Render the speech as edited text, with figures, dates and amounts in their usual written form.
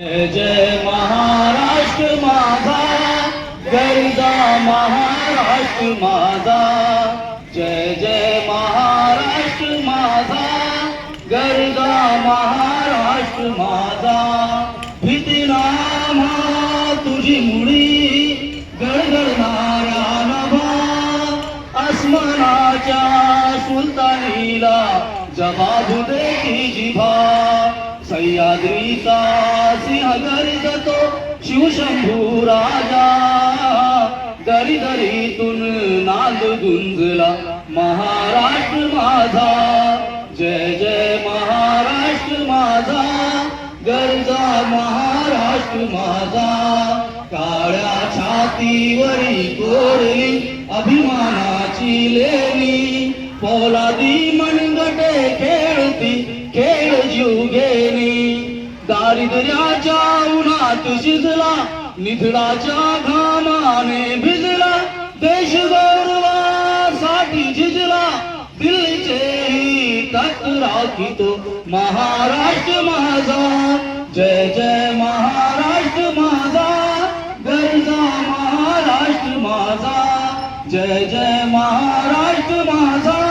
जय जय महाराष्ट्र माझा, गरजा महाराष्ट्र माझा. जय जय महाराष्ट्र माझा, गरजा महाराष्ट्र माझा. भीतीला तुझी मुळी गडगडणाऱ्या नभा, आसमानाच्या सुलतानीला जबाब दे की जिभा. सह्याद्रीचा सिंह गर्जतो शिवशंभू राजा, दरी दरीतून नाद गुंजला महाराष्ट्र माझा. जय जय महाराष्ट्र माझा, गरजा महाराष्ट्र माझा. काळ्या छातीवरी कोरली अभिमानाची लेणी, पोलादी मनगटे खेळती खेळ जीव घेणी. दारिद्र्याच्या उन्हात शिजला, निधडाच्या घामाने भिजला, देश गौरवासाठी झिजला, दिल्लीचेही तख्त राखितो महाराष्ट्र माझा. जय जय महाराष्ट्र माझा, गरजा महाराष्ट्र माझा. जय जय महाराष्ट्र माझा.